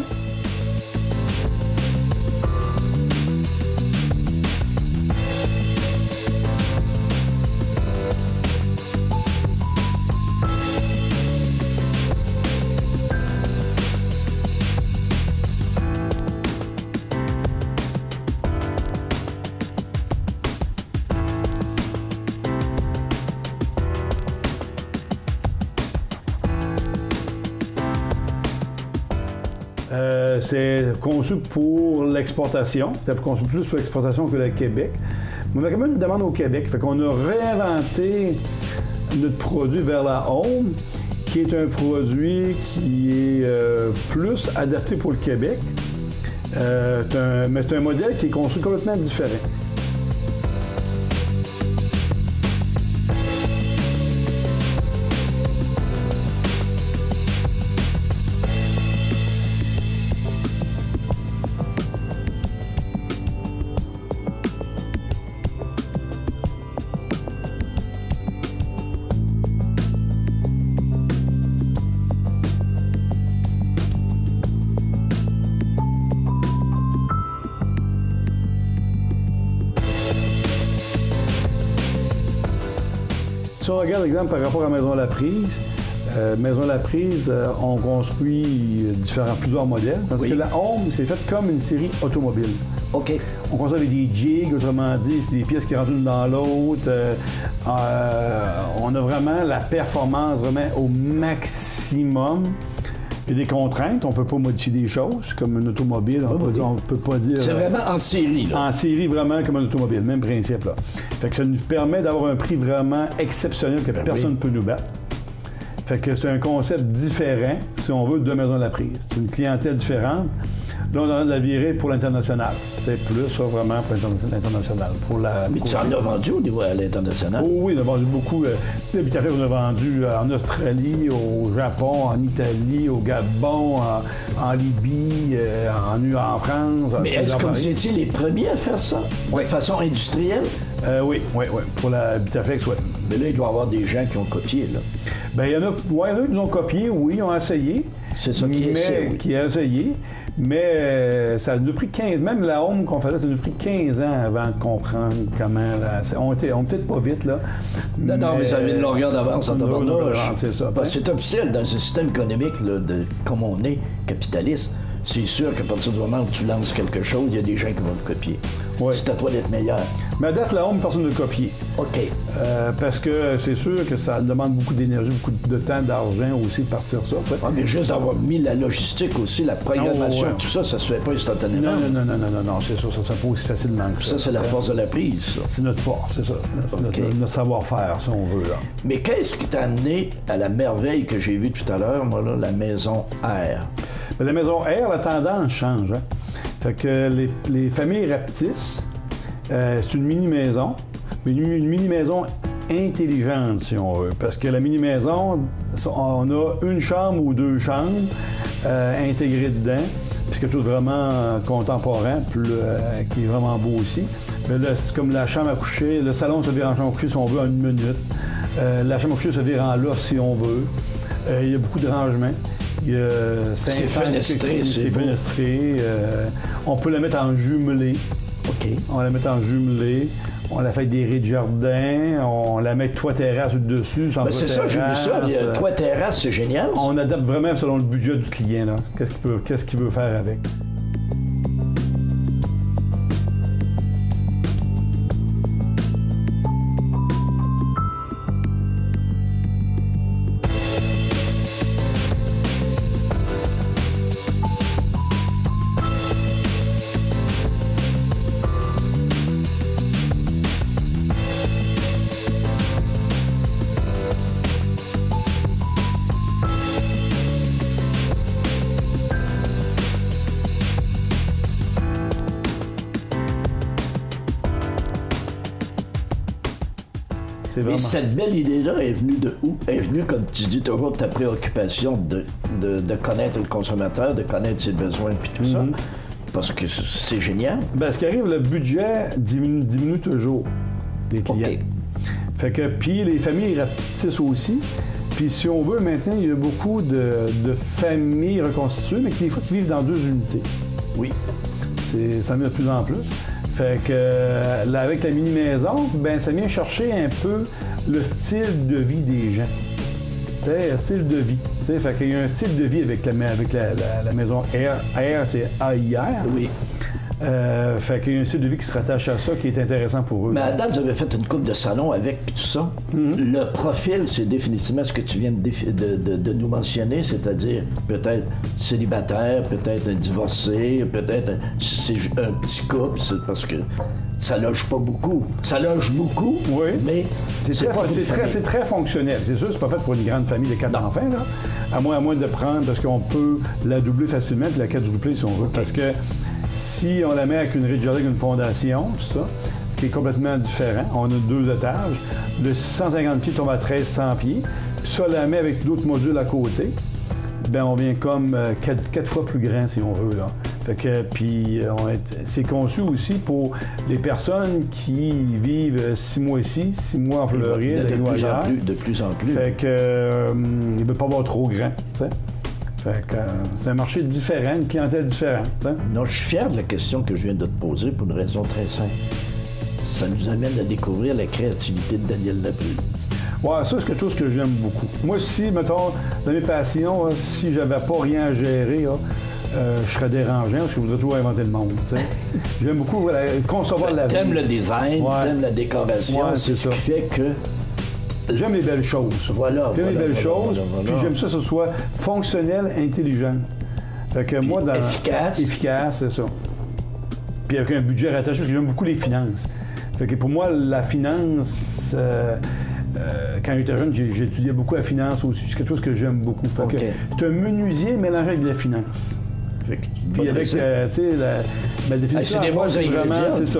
C'est conçu pour l'exportation. C'est conçu plus pour l'exportation que le Québec. Mais on a quand même une demande au Québec. Fait qu'on a réinventé notre produit vers la Home, qui est un produit qui est plus adapté pour le Québec. Mais c'est un modèle qui est construit complètement différent. si on regarde l'exemple par rapport à Maison Laprise, on construit plusieurs modèles, parce que la Home, c'est fait comme une série automobile. OK. On construit avec des jigs, autrement dit, c'est des pièces qui rentrent une dans l'autre. On a vraiment la performance vraiment au maximum. Il y a des contraintes, on ne peut pas modifier des choses comme une automobile. On ne peut pas dire... C'est vraiment en série, là. En série, vraiment comme une automobile, même principe, là. Fait que ça nous permet d'avoir un prix vraiment exceptionnel que personne ne peut nous battre. Fait que c'est un concept différent, si on veut, de Maison Laprise. C'est une clientèle différente. Là, on est en train de la virer pour l'international. C'est plus, ça, vraiment, pour l'international. Mais tu en as vendu au niveau à l'international? Oh, oui, on a vendu beaucoup. L'Habitaflex, on a vendu en Australie, au Japon, en Italie, au Gabon, en Libye, en France. Mais est-ce que vous étiez les premiers à faire ça? De façon industrielle? Oui. Pour l'Habitaflex, oui. Mais là, il doit y avoir des gens qui ont copié, là. Bien, il y en a qui ont copié, oui, ils ont essayé. C'est ça qui a essayé. Mais ça nous a pris 15... Même la Home qu'on faisait, ça nous a pris 15 ans avant de comprendre comment... On était peut-être pas vite, là. Non, mais ça avait une longueur d'avance en tabarnouche. C'est ça. C'est officiel dans un système économique, là, comme on est, capitaliste. C'est sûr qu'à partir du moment où tu lances quelque chose, il y a des gens qui vont le copier. Oui. C'est à toi d'être meilleur. Mais à date, la Home, personne ne le copie. OK. Parce que c'est sûr que ça demande beaucoup d'énergie, beaucoup de temps, d'argent aussi de partir ça. Mais juste d'avoir mis la logistique aussi, la programmation, tout ça, ça se fait pas instantanément. Non, c'est sûr, ça se fait pas aussi facilement que ça. Ça, c'est la force de la prise, ça. C'est notre force, c'est ça. C'est notre savoir-faire, si on veut. Là. Mais qu'est-ce qui t'a amené à la merveille que j'ai vue tout à l'heure, moi, là, la Maison R? Bien, la Maison R, la tendance change. Hein? Fait que les familles rapetisses, c'est une mini-maison, mais une mini-maison intelligente, si on veut. Parce que la mini-maison, on a une chambre ou deux chambres intégrées dedans, puis c'est quelque chose de vraiment contemporain, qui est vraiment beau aussi. Mais là, c'est comme la chambre à coucher, le salon se vire en chambre à coucher si on veut en une minute. La chambre à coucher se vire en loft si on veut. Il y a beaucoup de rangements. C'est fenestré, c'est fenestré. On peut la mettre en jumelé. OK. On la met en jumelé. On la fait avec des raies de jardin. On la met toit terrasse dessus. C'est ça, j'ai vu ça. Toit terrasse, c'est génial. On adapte vraiment selon le budget du client. Là. Qu'est-ce qu'il veut faire avec. Mais cette belle idée-là est venue de où? Elle est venue, comme tu dis toujours, de ta préoccupation de connaître le consommateur, de connaître ses besoins et tout ça. Parce que c'est génial. Bien, ce qui arrive, le budget diminue toujours, les clients. Okay. Fait que, puis les familles rapetissent aussi. Puis si on veut, maintenant, il y a beaucoup de familles reconstituées, mais qui, des fois, qui vivent dans 2 unités. Oui. Ça vient de plus en plus. Fait que, là, avec la mini-maison, ben ça vient chercher un peu le style de vie des gens. Un style de vie. T'sais, fait qu'il y a un style de vie avec la maison R. R, c'est AIR. Oui. Fait qu'il y a un style de vie qui se rattache à ça, qui est intéressant pour eux. Mais à date, vous avez fait une coupe de salon avec puis tout ça. Le profil, c'est définitivement ce que tu viens de nous mentionner, c'est-à-dire peut-être célibataire, peut-être un divorcé, peut-être c'est un petit couple, c'est parce que ça loge pas beaucoup. Ça loge beaucoup, oui. Mais c'est très fonctionnel. C'est sûr, c'est pas fait pour une grande famille de 4 enfants, là. À moins de prendre, parce qu'on peut la doubler facilement, puis la quadrupler si on veut. Okay. Parce que si on la met avec une rez de jardin, avec une fondation, tout ça, ce qui est complètement différent, on a 2 étages, le 650 pieds tombe à 1300 pieds, puis ça, on la met avec d'autres modules à côté, bien, on vient comme 4 fois plus grand, si on veut, là. Fait que, puis, c'est conçu aussi pour les personnes qui vivent 6 mois ici, 6 mois en Floride, de plus en plus. Fait que, il ne veut pas avoir trop grand, t'sais. Fait que c'est un marché différent, une clientèle différente. Hein? Non, je suis fier de la question que je viens de te poser pour une raison très simple. ça nous amène à découvrir la créativité de Daniel Laprise. Ouais, ça, c'est quelque chose que j'aime beaucoup. Moi, si, mettons, dans mes passions, si j'avais pas rien à gérer, je serais dérangeant parce que je voudrais toujours inventer le monde. T'sais. J'aime beaucoup concevoir la vie. T'aimes le design, t'aimes la décoration, c'est ce qui fait que... J'aime les belles choses. J'aime les belles choses, puis j'aime ça que ce soit fonctionnel, intelligent. Fait que moi, efficace, c'est ça. Puis avec un budget rattaché, parce que j'aime beaucoup les finances. Fait que pour moi, la finance, quand j'étais jeune, j'étudiais beaucoup la finance aussi. C'est quelque chose que j'aime beaucoup. Fait que c'est un menuisier mélangé avec de la finance. Puis avec, tu sais, la définition,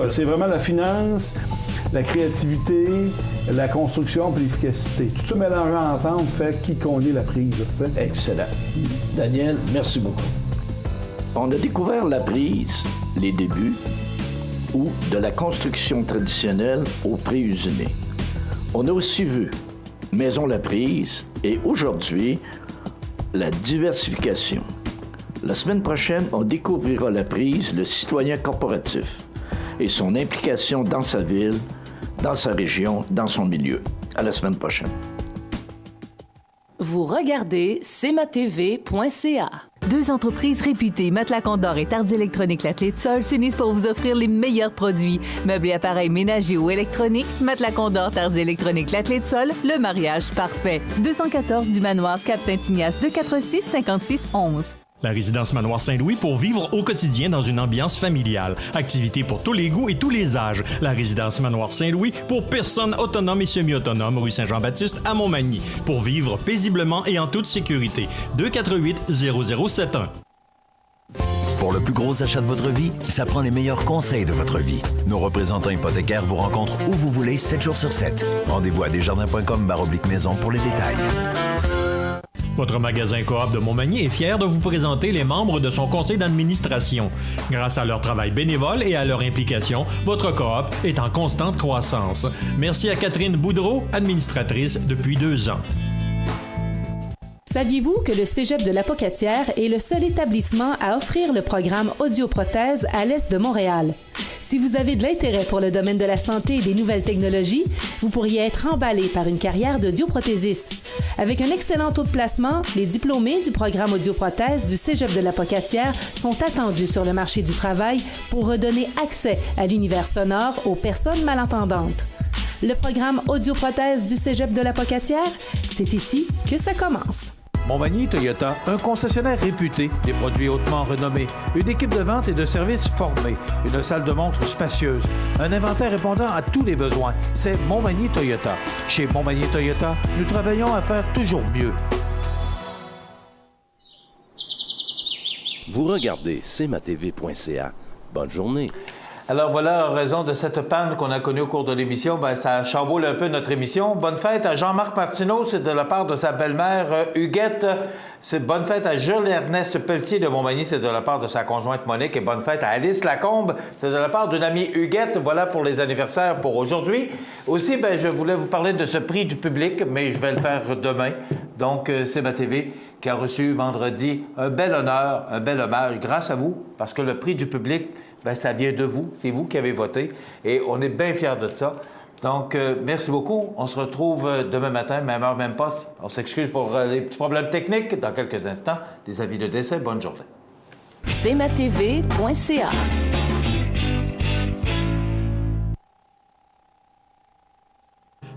c'est vraiment la finance, la créativité, la construction et l'efficacité. Tout ça mélangé ensemble fait qui qu'on est la prise. T'sais. Excellent. Daniel, merci beaucoup. On a découvert la prise, les débuts, ou de la construction traditionnelle au pré-usiné. On a aussi vu Maison La Prise et aujourd'hui, la diversification. La semaine prochaine, on découvrira La Prise, le citoyen corporatif et son implication dans sa ville, dans sa région, dans son milieu. À la semaine prochaine. Vous regardez cmatv.ca. Deux entreprises réputées, Matelas Condor et Tardy Électronique La Clé de Sol, s'unissent pour vous offrir les meilleurs produits. Meubles et appareils ménagers ou électroniques, Matelas Condor, Tardy Électronique La Clé de Sol, le mariage parfait. 214 du Manoir Cap-Saint-Ignace, 246-5611. La résidence Manoir Saint-Louis pour vivre au quotidien dans une ambiance familiale. Activités pour tous les goûts et tous les âges. La résidence Manoir Saint-Louis pour personnes autonomes et semi-autonomes, rue Saint-Jean-Baptiste à Montmagny. Pour vivre paisiblement et en toute sécurité. 248-0071. Pour le plus gros achat de votre vie, ça prend les meilleurs conseils de votre vie. Nos représentants hypothécaires vous rencontrent où vous voulez, 7 jours sur 7. Rendez-vous à desjardins.com/maison pour les détails. Votre magasin Coop de Montmagny est fier de vous présenter les membres de son conseil d'administration. Grâce à leur travail bénévole et à leur implication, votre Coop est en constante croissance. Merci à Catherine Boudreau, administratrice depuis 2 ans. Saviez-vous que le Cégep de la Pocatière est le seul établissement à offrir le programme audioprothèse à l'est de Montréal? Si vous avez de l'intérêt pour le domaine de la santé et des nouvelles technologies, vous pourriez être emballé par une carrière d'audioprothésiste. Avec un excellent taux de placement, les diplômés du programme audioprothèse du Cégep de la Pocatière sont attendus sur le marché du travail pour redonner accès à l'univers sonore aux personnes malentendantes. Le programme audioprothèse du Cégep de la Pocatière, c'est ici que ça commence. Montmagny Toyota, un concessionnaire réputé, des produits hautement renommés, une équipe de vente et de services formée, une salle de montre spacieuse, un inventaire répondant à tous les besoins. C'est Montmagny Toyota. Chez Montmagny Toyota, nous travaillons à faire toujours mieux. Vous regardez cmatv.ca. Bonne journée. Alors voilà, en raison de cette panne qu'on a connue au cours de l'émission, ça chamboule un peu notre émission. Bonne fête à Jean-Marc Martineau, c'est de la part de sa belle-mère Huguette. C'est bonne fête à Jules-Ernest Pelletier de Montmagny, c'est de la part de sa conjointe Monique. Et bonne fête à Alice Lacombe, c'est de la part d'une amie Huguette. Voilà pour les anniversaires pour aujourd'hui. Aussi, je voulais vous parler de ce prix du public, mais je vais le faire demain. Donc, c'est ma TV qui a reçu vendredi un bel honneur, un bel hommage grâce à vous, parce que le prix du public, ça vient de vous. C'est vous qui avez voté. Et on est bien fiers de ça. Donc, merci beaucoup. On se retrouve demain matin, même heure, même poste. On s'excuse pour les petits problèmes techniques. Dans quelques instants, des avis de décès. Bonne journée. cmatv.ca.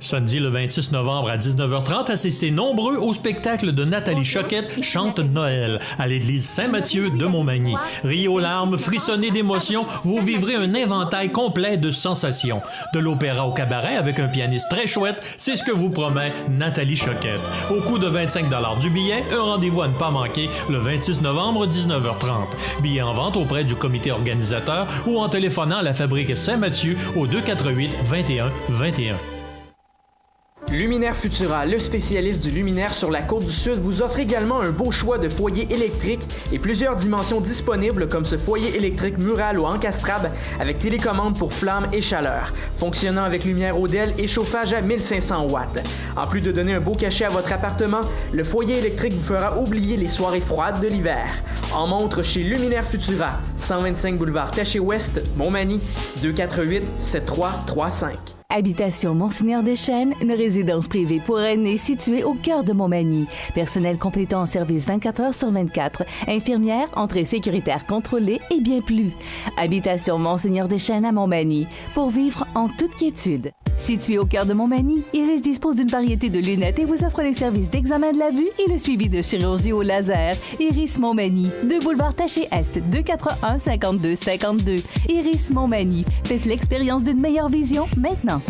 Samedi le 26 novembre à 19h30, assistez nombreux au spectacle de Nathalie Choquette Chante Noël à l'église Saint-Mathieu de Montmagny. Riez aux larmes, frissonnez d'émotion, vous vivrez un inventaire complet de sensations. De l'opéra au cabaret avec un pianiste très chouette, c'est ce que vous promet Nathalie Choquette. Au coût de 25 $ du billet, un rendez-vous à ne pas manquer le 26 novembre 19h30. Billets en vente auprès du comité organisateur ou en téléphonant à la fabrique Saint-Mathieu au 248 21 21. Luminaire Futura, le spécialiste du luminaire sur la Côte-du-Sud, vous offre également un beau choix de foyers électriques et plusieurs dimensions disponibles comme ce foyer électrique mural ou encastrable avec télécommande pour flammes et chaleur, fonctionnant avec lumière Odell et chauffage à 1500 watts. En plus de donner un beau cachet à votre appartement, le foyer électrique vous fera oublier les soirées froides de l'hiver. En montre chez Luminaire Futura, 125 boulevard Taché-Ouest, Montmagny, 248-7335. Habitation Monseigneur Deschênes, une résidence privée pour aînés située au cœur de Montmagny. Personnel complétant en service 24 heures sur 24. Infirmière, entrée sécuritaire contrôlée et bien plus. Habitation Monseigneur Deschênes à Montmagny, pour vivre en toute quiétude. Situé au cœur de Montmagny, Iris dispose d'une variété de lunettes et vous offre les services d'examen de la vue et le suivi de chirurgie au laser. Iris Montmagny, 2 boulevard Taché-Est, 241-5252. Iris Montmagny, faites l'expérience d'une meilleure vision maintenant.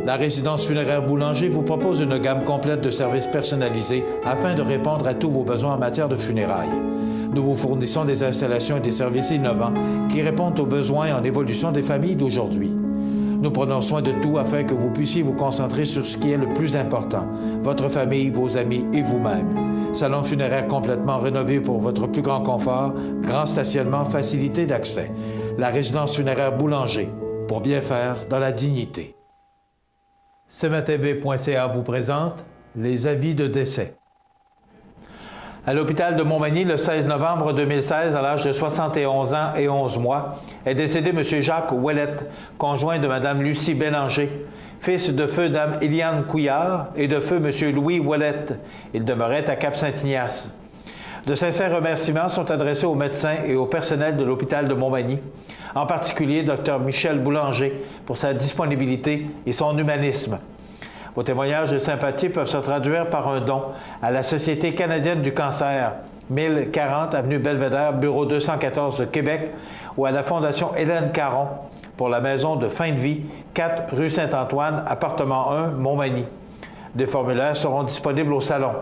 La résidence funéraire Boulanger vous propose une gamme complète de services personnalisés afin de répondre à tous vos besoins en matière de funérailles. Nous vous fournissons des installations et des services innovants qui répondent aux besoins en évolution des familles d'aujourd'hui. Nous prenons soin de tout afin que vous puissiez vous concentrer sur ce qui est le plus important, votre famille, vos amis et vous-même. Salon funéraire complètement rénové pour votre plus grand confort, grand stationnement, facilité d'accès. La résidence funéraire Boulanger, pour bien faire dans la dignité. CMATV.ca vous présente les avis de décès. À l'hôpital de Montmagny, le 16 novembre 2016, à l'âge de 71 ans et 11 mois, est décédé M. Jacques Ouellette, conjoint de Mme Lucie Bélanger, fils de feu Dame Eliane Couillard et de feu M. Louis Ouellette. Il demeurait à Cap-Saint-Ignace. De sincères remerciements sont adressés aux médecins et au personnel de l'hôpital de Montmagny, en particulier Dr Michel Boulanger, pour sa disponibilité et son humanisme. Vos témoignages de sympathie peuvent se traduire par un don à la Société canadienne du cancer, 1040 avenue Belvédère, bureau 214 de Québec, ou à la Fondation Hélène Caron pour la maison de fin de vie, 4 rue Saint-Antoine, appartement 1, Montmagny. Des formulaires seront disponibles au salon.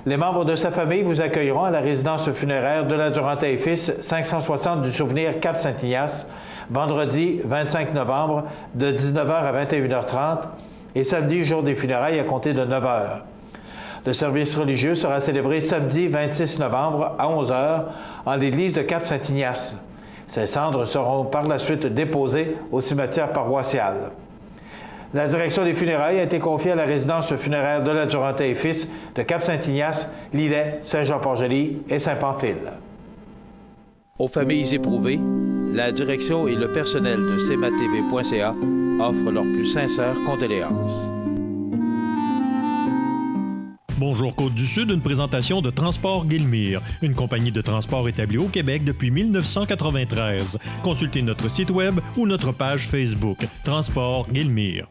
Les membres de sa famille vous accueilleront à la résidence funéraire de la Durantais et Fils, 560 du Souvenir Cap-Saint-Ignace, vendredi 25 novembre, de 19h à 21h30, et samedi, jour des funérailles, à compter de 9h. Le service religieux sera célébré samedi 26 novembre à 11h en l'église de Cap-Saint-Ignace. Ces cendres seront par la suite déposées au cimetière paroissial. La direction des funérailles a été confiée à la résidence funéraire de la Durantais et Fils de Cap-Saint-Ignace, Lillet, Saint-Jean-Port-Joli et Saint-Pamphile. Aux familles éprouvées, la direction et le personnel de CMATV.ca offrent leurs plus sincères condoléances. Bonjour Côte-du-Sud, une présentation de Transport Guillemire, une compagnie de transport établie au Québec depuis 1993. Consultez notre site web ou notre page Facebook. Transport Guillemire.